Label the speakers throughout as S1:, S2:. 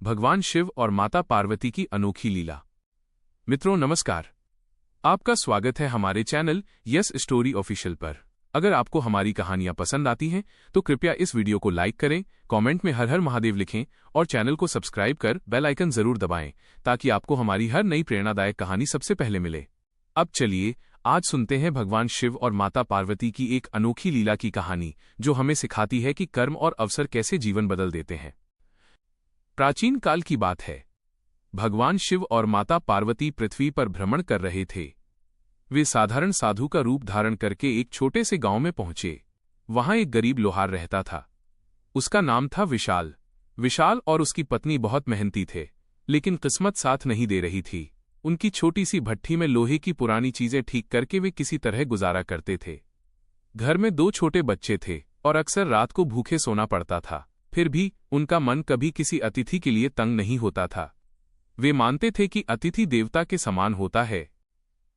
S1: भगवान शिव और माता पार्वती की अनोखी लीला। मित्रों नमस्कार, आपका स्वागत है हमारे चैनल यस स्टोरी ऑफिशियल पर। अगर आपको हमारी कहानियां पसंद आती हैं तो कृपया इस वीडियो को लाइक करें, कमेंट में हर हर महादेव लिखें और चैनल को सब्सक्राइब कर बेल आइकन जरूर दबाएं ताकि आपको हमारी हर नई प्रेरणादायक कहानी सबसे पहले मिले। अब चलिए आज सुनते हैं भगवान शिव और माता पार्वती की एक अनोखी लीला की कहानी, जो हमें सिखाती है कि कर्म और अवसर कैसे जीवन बदल देते हैं। प्राचीन काल की बात है। भगवान शिव और माता पार्वती पृथ्वी पर भ्रमण कर रहे थे। वे साधारण साधु का रूप धारण करके एक छोटे से गांव में पहुंचे। वहां एक गरीब लोहार रहता था। उसका नाम था विशाल। विशाल और उसकी पत्नी बहुत मेहनती थे, लेकिन किस्मत साथ नहीं दे रही थी। उनकी छोटी सी भट्ठी में लोहे की पुरानी चीजें ठीक करके वे किसी तरह गुजारा करते थे। घर में 2 छोटे बच्चे थे और अक्सर रात को भूखे सोना पड़ता था। फिर भी उनका मन कभी किसी अतिथि के लिए तंग नहीं होता था। वे मानते थे कि अतिथि देवता के समान होता है।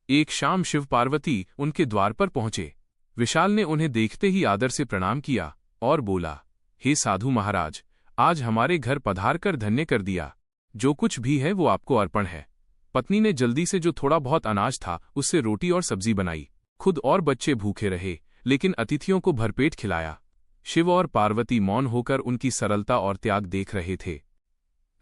S1: एक शाम शिव पार्वती उनके द्वार पर पहुंचे। विशाल ने उन्हें देखते ही आदर से प्रणाम किया और बोला, हे साधु महाराज, आज हमारे घर पधार कर धन्य कर दिया। जो कुछ भी है वो आपको अर्पण है। पत्नी ने जल्दी से जो थोड़ा बहुत अनाज था उससे रोटी और सब्जी बनाई। खुद और बच्चे भूखे रहे, लेकिन अतिथियों को भरपेट खिलाया। शिव और पार्वती मौन होकर उनकी सरलता और त्याग देख रहे थे।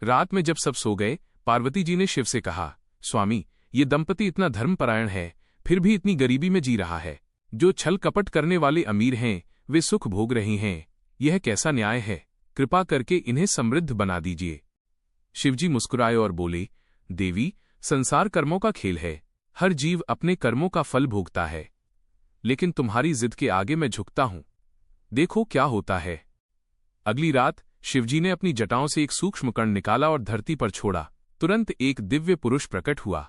S1: रात में जब सब सो गए, पार्वती जी ने शिव से कहा, स्वामी, ये दंपति इतना धर्मपरायण है, फिर भी इतनी गरीबी में जी रहा है। जो छल कपट करने वाले अमीर हैं, वे सुख भोग रहे हैं। यह कैसा न्याय है? कृपा करके इन्हें समृद्ध बना दीजिए। शिवजी मुस्कुराए और बोले, देवी, संसार कर्मों का खेल है। हर जीव अपने कर्मों का फल भोगता है, लेकिन तुम्हारी जिद के आगे मैं झुकता हूं। देखो क्या होता है। अगली रात शिवजी ने अपनी जटाओं से एक सूक्ष्म कण निकाला और धरती पर छोड़ा। तुरंत एक दिव्य पुरुष प्रकट हुआ।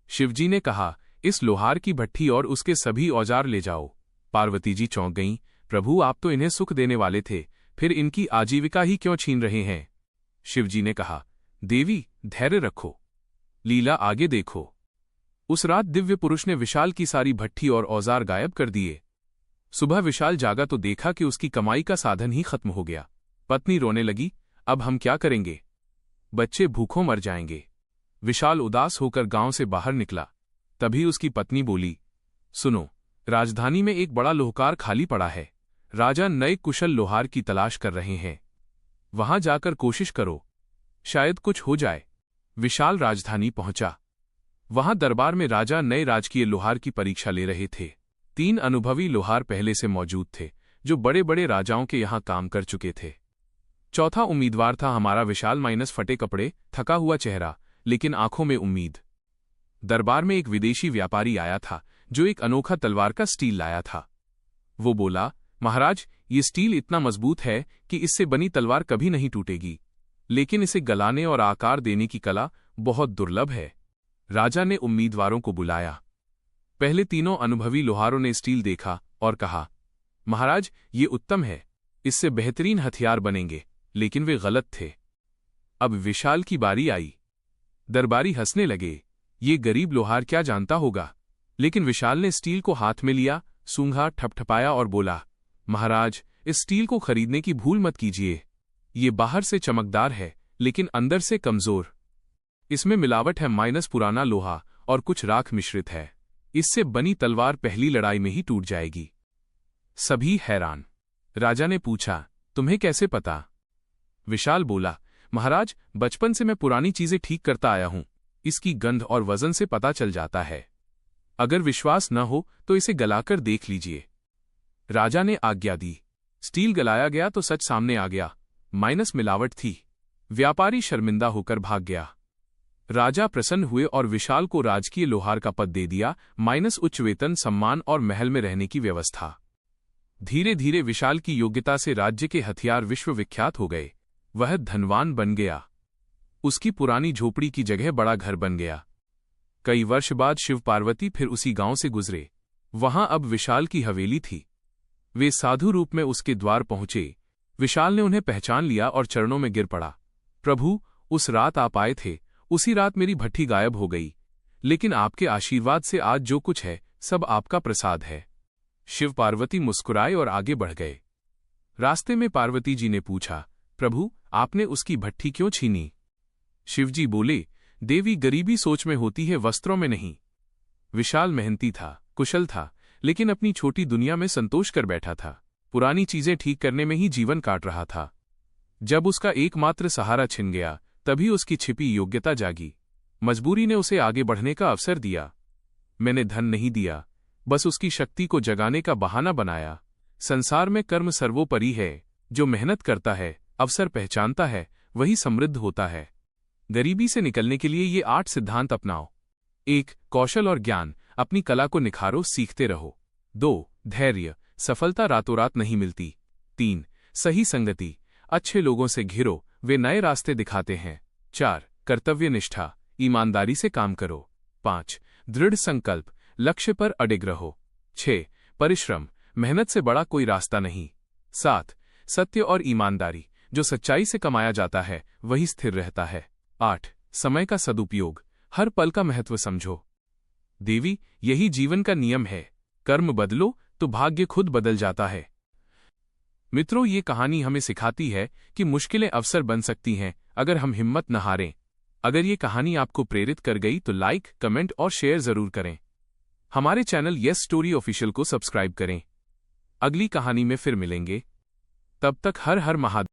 S1: शिवजी ने कहा, इस लोहार की भट्ठी और उसके सभी औजार ले जाओ। पार्वती जी चौंक गईं, प्रभु, आप तो इन्हें सुख देने वाले थे, फिर इनकी आजीविका ही क्यों छीन रहे हैं? शिवजी ने कहा, देवी, धैर्य रखो, लीला आगे देखो। उस रात दिव्य पुरुष ने विशाल की सारी भट्ठी और औजार गायब कर दिए। सुबह विशाल जागा तो देखा कि उसकी कमाई का साधन ही खत्म हो गया। पत्नी रोने लगी, अब हम क्या करेंगे? बच्चे भूखों मर जाएंगे। विशाल उदास होकर गांव से बाहर निकला। तभी उसकी पत्नी बोली, सुनो, राजधानी में एक बड़ा लोहकार खाली पड़ा है। राजा नए कुशल लोहार की तलाश कर रहे हैं। वहां जाकर कोशिश करो, शायद कुछ हो जाए। विशाल राजधानी पहुंचा। वहां दरबार में राजा नए राजकीय लोहार की परीक्षा ले रहे थे। 3 अनुभवी लोहार पहले से मौजूद थे, जो बड़े बड़े राजाओं के यहां काम कर चुके थे। चौथा उम्मीदवार था हमारा विशाल, माइनस फटे कपड़े, थका हुआ चेहरा, लेकिन आंखों में उम्मीद। दरबार में एक विदेशी व्यापारी आया था, जो एक अनोखा तलवार का स्टील लाया था। वो बोला, महाराज, ये स्टील इतना मजबूत है कि इससे बनी तलवार कभी नहीं टूटेगी, लेकिन इसे गलाने और आकार देने की कला बहुत दुर्लभ है। राजा ने उम्मीदवारों को बुलाया। पहले तीनों अनुभवी लोहारों ने स्टील देखा और कहा, महाराज, ये उत्तम है, इससे बेहतरीन हथियार बनेंगे, लेकिन वे गलत थे। अब विशाल की बारी आई। दरबारी हंसने लगे, ये गरीब लोहार क्या जानता होगा। लेकिन विशाल ने स्टील को हाथ में लिया, सूंघा, ठपठपाया और बोला, महाराज, इस स्टील को खरीदने की भूल मत कीजिए। ये बाहर से चमकदार है, लेकिन अंदर से कमजोर। इसमें मिलावट है, माइनस पुराना लोहा और कुछ राख मिश्रित है। इससे बनी तलवार पहली लड़ाई में ही टूट जाएगी। सभी हैरान। राजा ने पूछा, तुम्हें कैसे पता? विशाल बोला, महाराज, बचपन से मैं पुरानी चीजें ठीक करता आया हूं। इसकी गंध और वजन से पता चल जाता है। अगर विश्वास न हो तो इसे गलाकर देख लीजिए। राजा ने आज्ञा दी। स्टील गलाया गया तो सच सामने आ गया, माइनस मिलावट थी। व्यापारी शर्मिंदा होकर भाग गया। राजा प्रसन्न हुए और विशाल को राजकीय लोहार का पद दे दिया, माइनस उच्च वेतन, सम्मान और महल में रहने की व्यवस्था। धीरे धीरे विशाल की योग्यता से राज्य के हथियार विश्वविख्यात हो गए। वह धनवान बन गया। उसकी पुरानी झोपड़ी की जगह बड़ा घर बन गया। कई वर्ष बाद शिव पार्वती फिर उसी गांव से गुजरे। वहां अब विशाल की हवेली थी। वे साधु रूप में उसके द्वार पहुंचे। विशाल ने उन्हें पहचान लिया और चरणों में गिर पड़ा। प्रभु, उस रात आप आए थे, उसी रात मेरी भट्ठी गायब हो गई, लेकिन आपके आशीर्वाद से आज जो कुछ है सब आपका प्रसाद है। शिव पार्वती मुस्कुराए और आगे बढ़ गए। रास्ते में पार्वती जी ने पूछा, प्रभु, आपने उसकी भट्ठी क्यों छीनी? शिवजी बोले, देवी, गरीबी सोच में होती है, वस्त्रों में नहीं। विशाल मेहनती था, कुशल था, लेकिन अपनी छोटी दुनिया में संतोष कर बैठा था। पुरानी चीजें ठीक करने में ही जीवन काट रहा था। जब उसका एकमात्र सहारा छिन गया, तभी उसकी छिपी योग्यता जागी। मजबूरी ने उसे आगे बढ़ने का अवसर दिया। मैंने धन नहीं दिया, बस उसकी शक्ति को जगाने का बहाना बनाया। संसार में कर्म सर्वोपरि है। जो मेहनत करता है, अवसर पहचानता है, वही समृद्ध होता है। गरीबी से निकलने के लिए ये 8 सिद्धांत अपनाओ। 1. कौशल और ज्ञान, अपनी कला को निखारो, सीखते रहो। 2. धैर्य, सफलता रातों रात नहीं मिलती। 3. सही संगति, अच्छे लोगों से घिरो, वे नए रास्ते दिखाते हैं। 4. कर्तव्य निष्ठा, ईमानदारी से काम करो। 5. दृढ़ संकल्प, लक्ष्य पर अडिग रहो। 6. परिश्रम, मेहनत से बड़ा कोई रास्ता नहीं। 7. सत्य और ईमानदारी, जो सच्चाई से कमाया जाता है वही स्थिर रहता है। 8. समय का सदुपयोग, हर पल का महत्व समझो। देवी, यही जीवन का नियम है। कर्म बदलो तो भाग्य खुद बदल जाता है। मित्रों, ये कहानी हमें सिखाती है कि मुश्किलें अवसर बन सकती हैं अगर हम हिम्मत न हारें। अगर ये कहानी आपको प्रेरित कर गई तो लाइक, कमेंट और शेयर जरूर करें। हमारे चैनल यस स्टोरी ऑफिशियल को सब्सक्राइब करें। अगली कहानी में फिर मिलेंगे। तब तक हर हर महादेव।